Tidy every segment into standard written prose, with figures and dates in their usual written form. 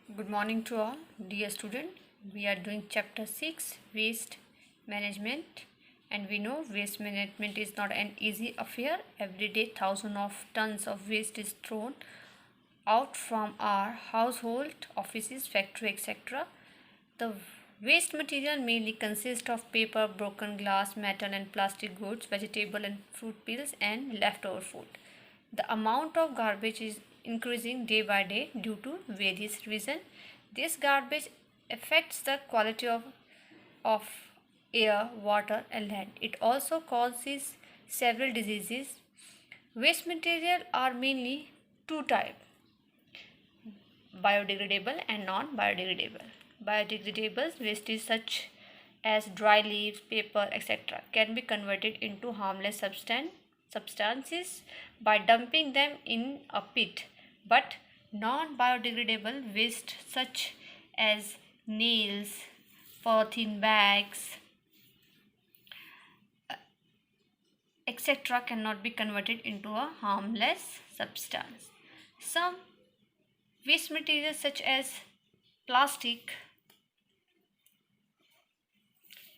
Good morning to all, dear student. We are doing chapter 6 waste management, and we know waste management is not an easy affair. Every day thousands of tons of waste is thrown out from our household, offices, factory, etc. The waste material mainly consists of paper, broken glass, metal and plastic goods, vegetable and fruit peels and leftover food. The amount of garbage is increasing day by day due to various reasons. This garbage affects the quality of air, water and land. It also causes several diseases. Waste material are mainly two types: biodegradable and non-biodegradable. Biodegradable waste is such as dry leaves, paper, etc. can be converted into harmless substances by dumping them in a pit. But non-biodegradable waste such as nails, polythene bags, etc. cannot be converted into a harmless substance. Some waste materials such as plastic,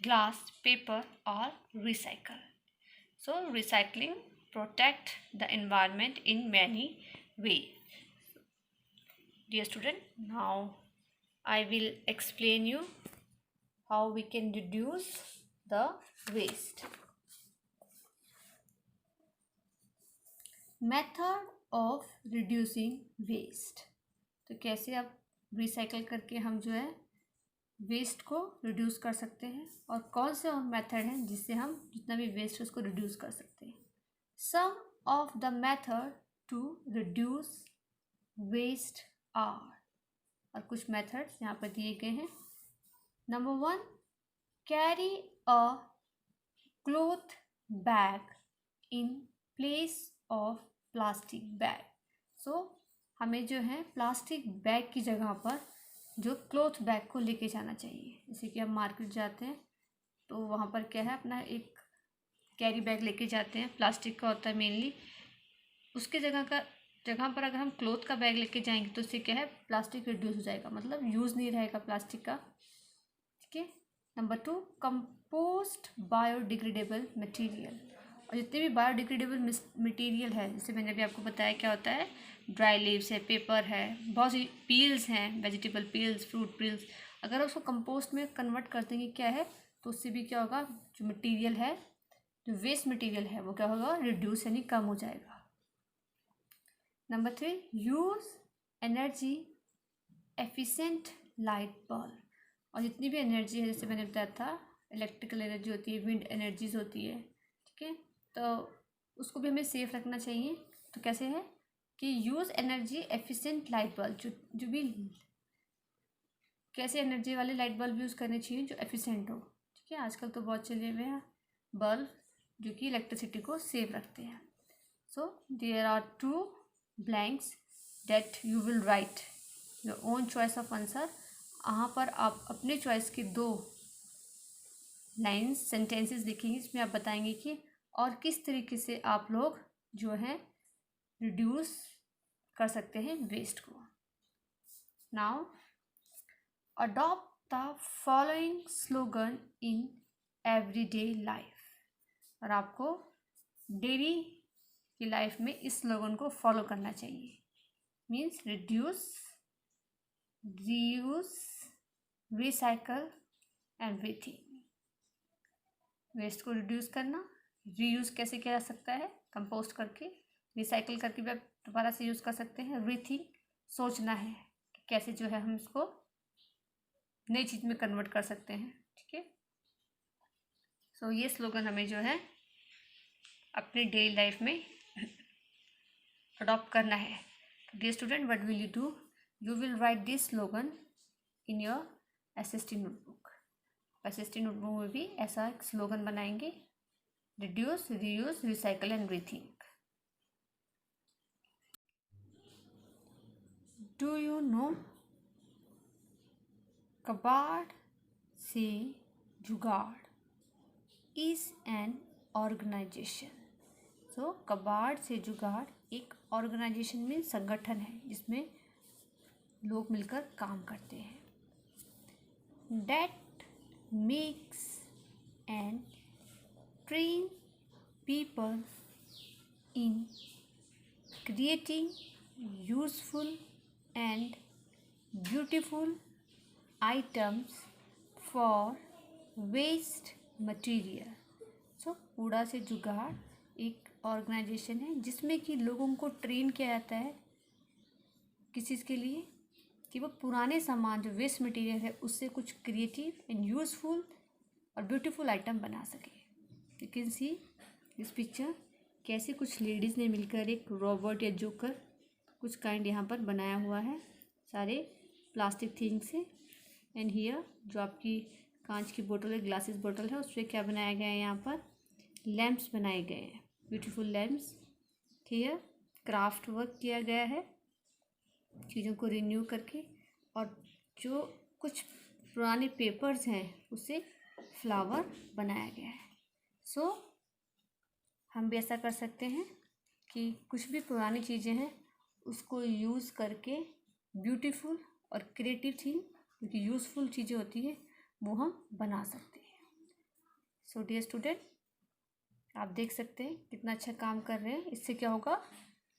glass, paper are recycled. So recycling protect the environment in many ways. Dear student, now I will explain you how we can reduce the waste. Method of reducing waste. तो कैसे आप recycle करके हम जो है waste को reduce कर सकते हैं, और कौन से और मेथड हैं जिससे हम जितना भी वेस्ट है उसको रिड्यूस कर सकते हैं. Some of the method to reduce waste are, और कुछ मेथड्स यहाँ पर दिए गए हैं. Number 1, carry a cloth bag in place of plastic bag. So हमें जो है प्लास्टिक बैग की जगह पर जो क्लॉथ बैग को लेके जाना चाहिए. जैसे कि हम मार्केट जाते हैं तो वहाँ पर क्या है, अपना एक कैरी बैग लेके जाते हैं, प्लास्टिक का होता है मेनली. उसके जगह पर अगर हम क्लॉथ का बैग लेके जाएंगे तो उससे क्या है, प्लास्टिक रिड्यूस हो जाएगा, मतलब यूज़ नहीं रहेगा प्लास्टिक का. ठीक है. Number 2, compost biodegradable material. और जितने भी बायोडिग्रेडेबल मटेरियल है, जैसे मैंने अभी आपको बताया क्या होता है, ड्राई लीव्स है, पेपर है, बहुत सी पील्स हैं, वेजिटेबल पील्स, फ्रूट पील्स. अगर उसको कंपोस्ट में कन्वर्ट कर देंगे क्या है, तो उससे भी क्या होगा, जो मटेरियल है, जो वेस्ट मटेरियल है वो क्या होगा, रिड्यूस यानी कम हो जाएगा. Number 3, use energy efficient light bulb. और जितनी भी एनर्जी है, जैसे मैंने बताया था, इलेक्ट्रिकल एनर्जी होती है, विंड एनर्जीज होती है. ठीक है. तो उसको भी हमें सेफ रखना चाहिए. तो कैसे है कि use energy efficient light bulb, जो भी कैसे एनर्जी वाले लाइट बल्ब यूज़ करने चाहिए जो एफिशिएंट हो. ठीक है. आजकल तो बहुत चले हुए हैं बल्ब जो कि इलेक्ट्रिसिटी को सेव रखते हैं. So there are 2 blanks that you will write your own choice of answer. यहाँ पर आप अपने चॉइस के 2 लाइन्स सेंटेंसेस लिखेंगे, इसमें आप बताएंगे कि और किस तरीके से आप लोग जो है रिड्यूस कर सकते हैं वेस्ट को. Now adopt the following slogan in everyday life. और आपको डेली की लाइफ में इस स्लोगन को फॉलो करना चाहिए. Means reduce, reuse, recycle and rethink. Waste को रिड्यूस करना, रीयूज़ कैसे किया जा सकता है, कंपोस्ट करके, रिसाइकल करके भी आप दोबारा से यूज़ कर सकते हैं. रीथिंक, सोचना है कि कैसे जो है हम इसको नई चीज़ में कन्वर्ट कर सकते हैं. ठीक है. सो ये स्लोगन हमें जो है अपनी डेली लाइफ में अडॉप्ट करना है. Dear student, what will you do, you will write this slogan in your SST notebook. SST notebook में भी ऐसा एक स्लोगन बनाएंगे, reduce, reuse, recycle and rethink. Do you know कबाड़ से जुगाड़ इज एन ऑर्गेनाइजेशन. सो कबाड़ से जुगाड़ एक ऑर्गेनाइजेशन में संगठन है जिसमें लोग मिलकर काम करते हैं। That makes and train people in creating useful and beautiful items for waste material. So कूड़ा से जुगाड़ एक ऑर्गेनाइजेशन है जिसमें कि लोगों को ट्रेन किया जाता है किस चीज़ के लिए कि वो पुराने सामान जो वेस्ट मटेरियल है उससे कुछ क्रिएटिव एंड यूज़फुल और ब्यूटीफुल आइटम बना सके। यू कैन सी इस पिक्चर कैसे कुछ लेडीज़ ने मिलकर एक रोबोट या जोकर कुछ काइंड यहाँ पर बनाया हुआ है सारे प्लास्टिक थिंग से। एंड हियर जो आपकी कांच की बोतल है, ग्लासेस बोतल है, उस पर क्या बनाया गया है, यहाँ पर लैंप्स बनाए गए हैं, beautiful lamps. Here craft work किया गया है चीज़ों को रिन्यू करके, और जो कुछ पुराने पेपर्स हैं उससे फ्लावर बनाया गया है। सो हम भी ऐसा कर सकते हैं कि कुछ भी पुरानी चीज़ें हैं उसको यूज़ करके ब्यूटीफुल और क्रिएटिव थिंग क्योंकि यूज़फुल चीज़ें होती है वो हम बना सकते हैं। सो डियर स्टूडेंट, आप देख सकते हैं कितना अच्छा काम कर रहे हैं। इससे क्या होगा,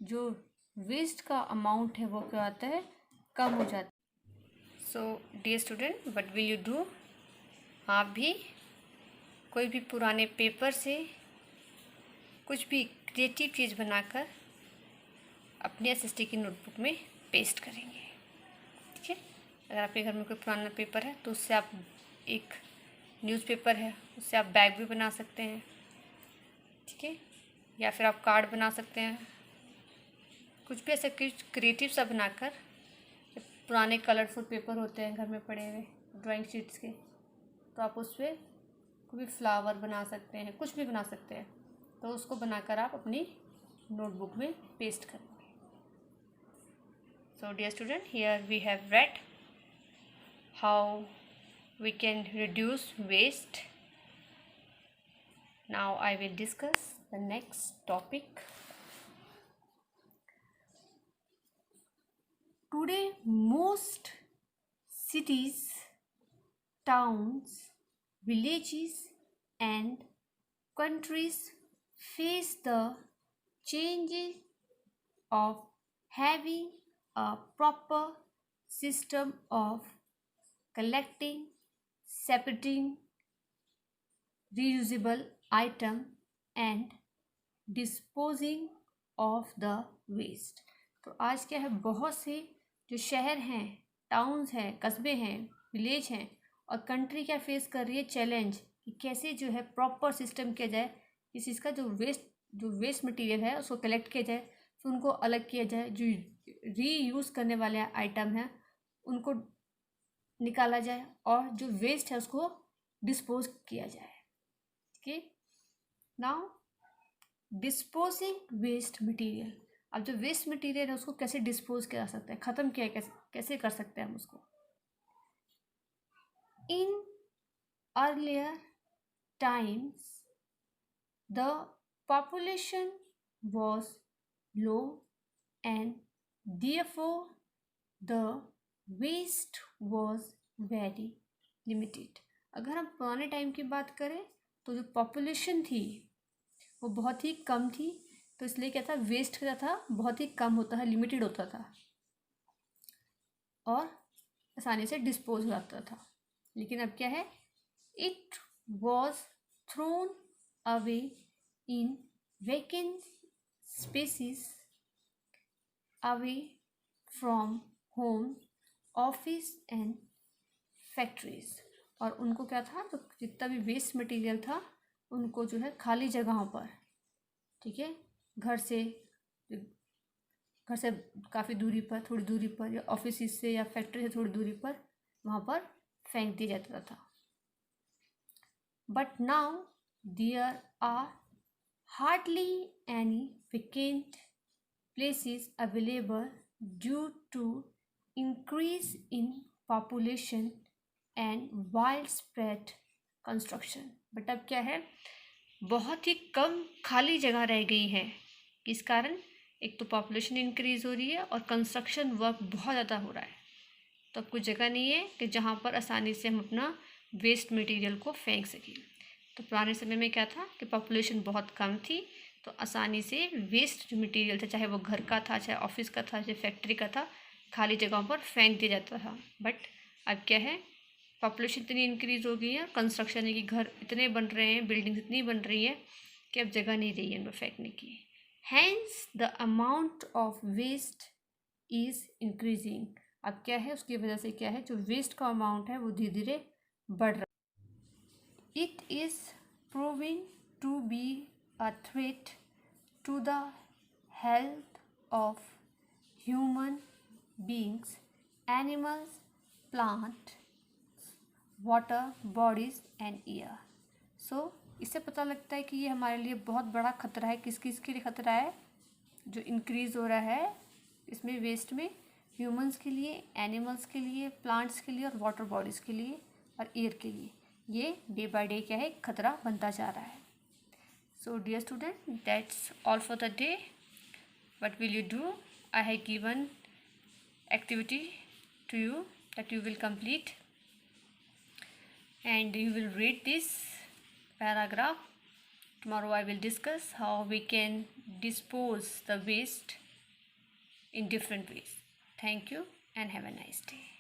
जो वेस्ट का अमाउंट है वो क्या आता है, कम हो जाता है। So dear student, what will you do, आप भी कोई भी पुराने पेपर से कुछ भी क्रिएटिव चीज़ बनाकर अपने एसएसटी की नोटबुक में पेस्ट करेंगे। ठीक है, अगर आपके घर में कोई पुराना पेपर है तो उससे आप एक न्यूज़पेपर है उससे आप बैग भी बना सकते हैं। ठीक है, या फिर आप कार्ड बना सकते हैं, कुछ भी ऐसा कुछ क्रिएटिव सा बनाकर। पुराने कलरफुल पेपर होते हैं घर में पड़े हुए ड्राइंग शीट्स के, तो आप उस पर कोई भी फ्लावर बना सकते हैं, कुछ भी बना सकते हैं, तो उसको बनाकर आप अपनी नोटबुक में पेस्ट करेंगे। So dear student, here we have read how we can reduce waste. Now I will discuss the next topic. Today, most cities, towns, villages, and countries face the changes of having a proper system of collecting, separating reusable item and disposing of the waste। तो आज क्या है, बहुत से जो शहर हैं, towns हैं, कस्बे हैं, विलेज हैं और कंट्री क्या फेस कर रही है, चैलेंज कि कैसे जो है प्रॉपर सिस्टम किया जाए इस चीज़ का, जो वेस्ट मटेरियल है उसको कलेक्ट किया जाए, फिर उनको अलग किया जाए, जो रीयूज़ करने वाले आइटम हैं उनको निकाला जाए और जो वेस्ट है उसको डिस्पोज किया जाए। ठीक, नाउ डिस्पोजिंग वेस्ट मटेरियल। अब जो वेस्ट मटेरियल है उसको कैसे डिस्पोज किया जा सकता है, ख़त्म किया कैसे कर सकते हैं हम उसको। In earlier times the population was low and therefore the waste was very limited. अगर हम पुराने टाइम की बात करें तो जो पॉपुलेशन थी वो बहुत ही कम थी, तो इसलिए क्या था, वेस्ट क्या था, बहुत ही कम होता है, लिमिटेड होता था और आसानी से डिस्पोज हो जाता था। लेकिन अब क्या है, it was thrown away in vacant spaces away from home, office and factories. और उनको क्या था, जो जितना भी वेस्ट मटेरियल था उनको जो है खाली जगहों पर, ठीक है, घर से काफ़ी दूरी पर, थोड़ी दूरी पर, या ऑफिस से या फैक्ट्री से थोड़ी दूरी पर वहाँ पर फेंक दिया जाता था। But now there are hardly any vacant places available due to increase in population and wide spread construction. But अब क्या है, बहुत ही कम खाली जगह रह गई है। इस कारण एक तो पॉपुलेशन इंक्रीज हो रही है और कंस्ट्रक्शन वर्क बहुत ज़्यादा हो रहा है। तो अब कोई जगह नहीं है कि जहाँ पर आसानी से हम अपना वेस्ट मटेरियल को फेंक सकें। तो पुराने समय में क्या था कि पॉपुलेशन बहुत कम थी, तो आसानी से वेस्ट जो मटेरियल था, चाहे वो घर का था, चाहे ऑफिस का था, चाहे फैक्ट्री का था, खाली जगहों पर फेंक दिया जाता था। बट अब क्या है, पॉपुलेशन इतनी इंक्रीज़ हो गई है, कंस्ट्रक्शन है कि घर इतने बन रहे हैं, बिल्डिंग्स इतनी बन रही है कि अब जगह नहीं रही है इनको फेंकने की। Hence the amount of waste is increasing. अब क्या है, उसकी वजह से क्या है, जो वेस्ट का अमाउंट है वो धीरे धीरे बढ़ रहा है। It is proving to be a threat to the health of human beings, animals, plant, water bodies and air. So इससे पता लगता है कि ये हमारे लिए बहुत बड़ा खतरा है। किस किस के लिए खतरा है? जो इंक्रीज़ हो रहा है इसमें वेस्ट में, ह्यूमंस के लिए, एनिमल्स के लिए, प्लांट्स के लिए और वाटर बॉडीज़ के लिए और एयर के लिए, ये डे बाय डे क्या है, खतरा बनता जा रहा है। So dear student, that's all for the day. What will you do? I have given activity to you that you will complete, and you will read this paragraph. Tomorrow I will discuss how we can dispose the waste in different ways. Thank you and have a nice day.